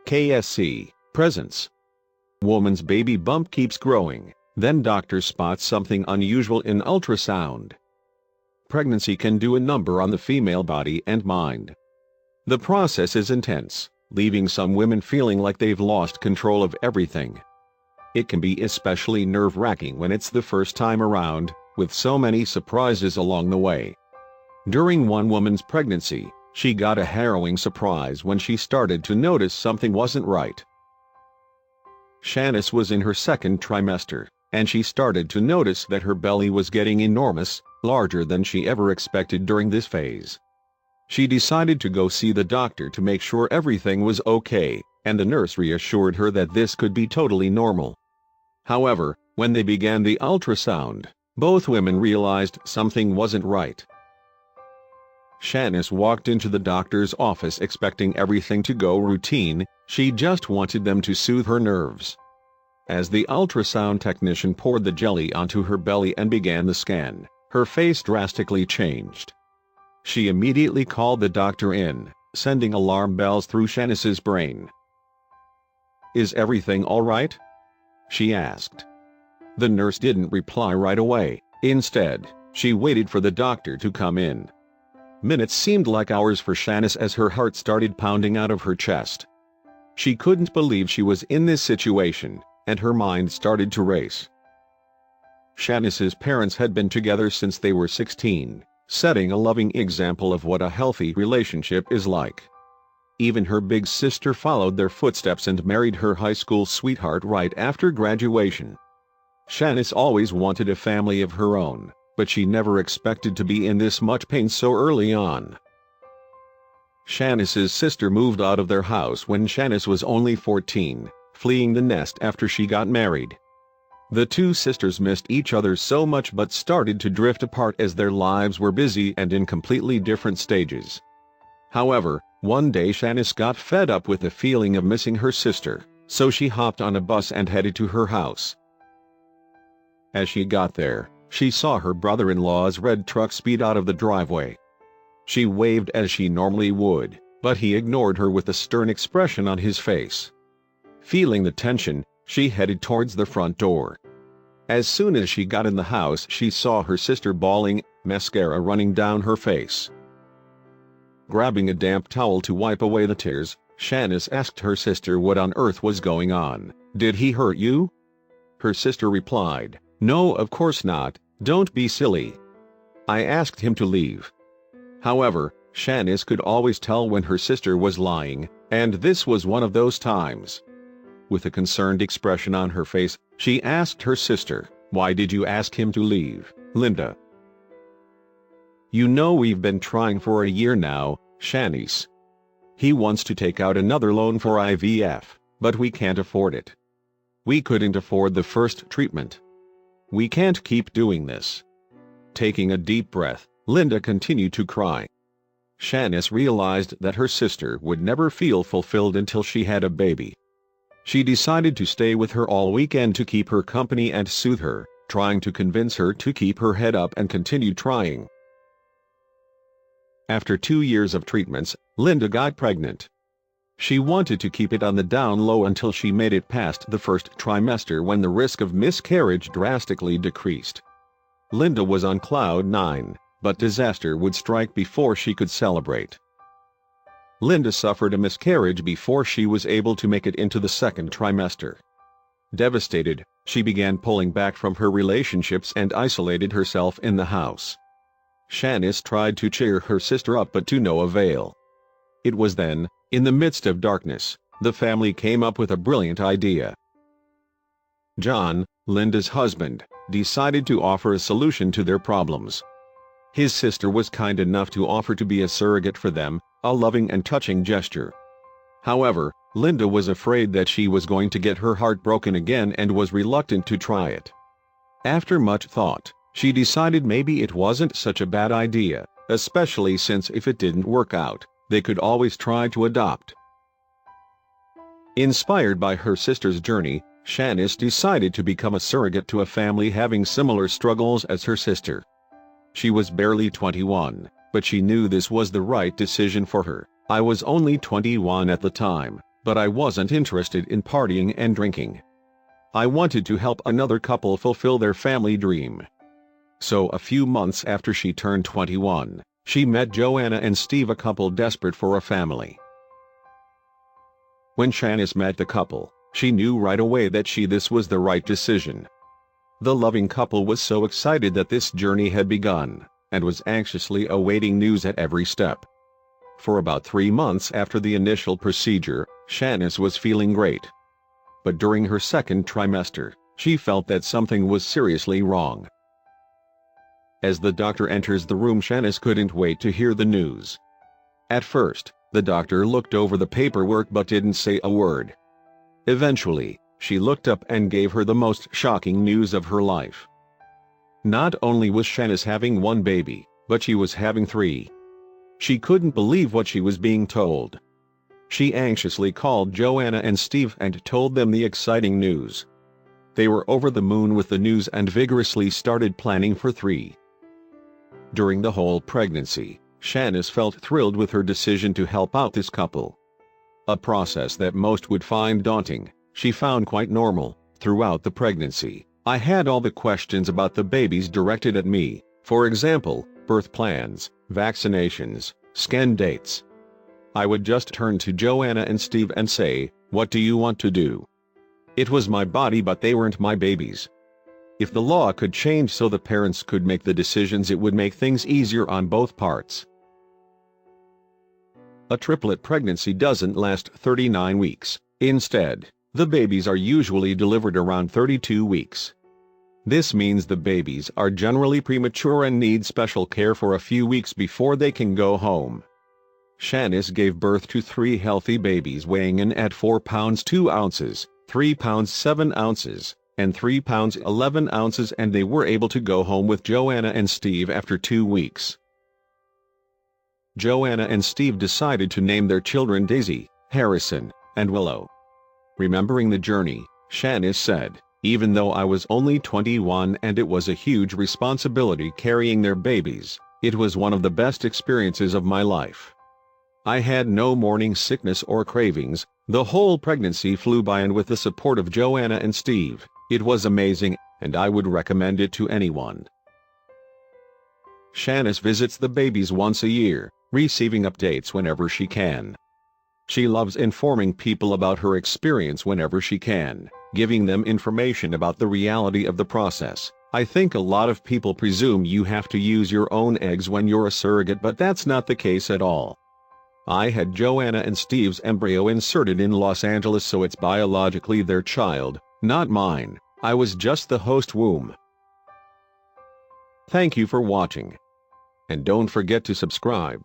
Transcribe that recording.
KSC, presence. Woman's baby bump keeps growing, then doctor spots something unusual in ultrasound. Pregnancy can do a number on the female body and mind. The process is intense, leaving some women feeling like they've lost control of everything. It can be especially nerve-wracking when it's the first time around, with so many surprises along the way. During one woman's pregnancy, she got a harrowing surprise when she started to notice something wasn't right. Shanice was in her second trimester, and she started to notice that her belly was getting enormous, larger than she ever expected during this phase. She decided to go see the doctor to make sure everything was okay, and the nurse reassured her that this could be totally normal. However, when they began the ultrasound, both women realized something wasn't right. Shanice walked into the doctor's office expecting everything to go routine. She just wanted them to soothe her nerves. As the ultrasound technician poured the jelly onto her belly and began the scan, her face drastically changed. She immediately called the doctor in, sending alarm bells through Shanice's brain. "Is everything all right?" she asked. The nurse didn't reply right away. Instead, she waited for the doctor to come in. Minutes seemed like hours for Shanice as her heart started pounding out of her chest. She couldn't believe she was in this situation, and her mind started to race. Shanice's parents had been together since they were 16, setting a loving example of what a healthy relationship is like. Even her big sister followed their footsteps and married her high school sweetheart right after graduation. Shanice always wanted a family of her own, but she never expected to be in this much pain so early on. Shanice's sister moved out of their house when Shanice was only 14, fleeing the nest after she got married. The two sisters missed each other so much but started to drift apart as their lives were busy and in completely different stages. However, one day Shanice got fed up with the feeling of missing her sister, so she hopped on a bus and headed to her house. As she got there, she saw her brother-in-law's red truck speed out of the driveway. She waved as she normally would, but he ignored her with a stern expression on his face. Feeling the tension, she headed towards the front door. As soon as she got in the house, she saw her sister bawling, mascara running down her face. Grabbing a damp towel to wipe away the tears, Shanice asked her sister what on earth was going on. "Did he hurt you?" Her sister replied, "No, of course not, don't be silly. I asked him to leave." However, Shanice could always tell when her sister was lying, and this was one of those times. With a concerned expression on her face, she asked her sister, "Why did you ask him to leave, Linda?" "You know we've been trying for a year now, Shanice. He wants to take out another loan for IVF, but we can't afford it. We couldn't afford the first treatment. We can't keep doing this." Taking a deep breath, Linda continued to cry. Shanice realized that her sister would never feel fulfilled until she had a baby. She decided to stay with her all weekend to keep her company and soothe her, trying to convince her to keep her head up and continue trying. After 2 years of treatments, Linda got pregnant. She wanted to keep it on the down low until she made it past the first trimester when the risk of miscarriage drastically decreased. Linda was on cloud 9, but disaster would strike before she could celebrate. Linda suffered a miscarriage before she was able to make it into the second trimester. Devastated, she began pulling back from her relationships and isolated herself in the house. Shanice tried to cheer her sister up but to no avail. It was then, in the midst of darkness, the family came up with a brilliant idea. John, Linda's husband, decided to offer a solution to their problems. His sister was kind enough to offer to be a surrogate for them, a loving and touching gesture. However, Linda was afraid that she was going to get her heart broken again and was reluctant to try it. After much thought, she decided maybe it wasn't such a bad idea, especially since if it didn't work out, they could always try to adopt. Inspired by her sister's journey, Shanice decided to become a surrogate to a family having similar struggles as her sister. She was barely 21, but she knew this was the right decision for her. "I was only 21 at the time," But I wasn't interested in partying and drinking. I wanted to help another couple fulfill their family dream. So a few months after she turned 21, she met Joanna and Steve, a couple desperate for a family. When Shanice met the couple, she knew right away that this was the right decision. The loving couple was so excited that this journey had begun, and was anxiously awaiting news at every step. For about 3 months after the initial procedure, Shanice was feeling great. But during her second trimester, she felt that something was seriously wrong. As the doctor enters the room, Shanice couldn't wait to hear the news. At first, the doctor looked over the paperwork but didn't say a word. Eventually, she looked up and gave her the most shocking news of her life. Not only was Shanice having 1 baby, but she was having 3. She couldn't believe what she was being told. She anxiously called Joanna and Steve and told them the exciting news. They were over the moon with the news and vigorously started planning for 3. During the whole pregnancy, Shanice felt thrilled with her decision to help out this couple. A process that most would find daunting, she found quite normal. Throughout the pregnancy, I had all the questions about the babies directed at me, for example, birth plans, vaccinations, scan dates. I would just turn to Joanna and Steve and say, "What do you want to do?" It was my body, but they weren't my babies. If the law could change so the parents could make the decisions, it would make things easier on both parts. A triplet pregnancy doesn't last 39 weeks. Instead, the babies are usually delivered around 32 weeks. This means the babies are generally premature and need special care for a few weeks before they can go home. Shanice gave birth to 3 healthy babies weighing in at 4 pounds 2 ounces, 3 pounds 7 ounces, and 3 pounds 11 ounces, and they were able to go home with Joanna and Steve after 2 weeks. Joanna and Steve decided to name their children Daisy, Harrison, and Willow. Remembering the journey, Shanice said, "Even though I was only 21 and it was a huge responsibility carrying their babies, it was one of the best experiences of my life. I had no morning sickness or cravings. The whole pregnancy flew by, and with the support of Joanna and Steve, it was amazing, and I would recommend it to anyone." Shanice visits the babies once a year, receiving updates whenever she can. She loves informing people about her experience whenever she can, giving them information about the reality of the process. I think a lot of people presume you have to use your own eggs when you're a surrogate, but that's not the case at all. I had Joanna and Steve's embryo inserted in Los Angeles, so it's biologically their child, not mine. I was just the host womb. Thank you for watching. And don't forget to subscribe.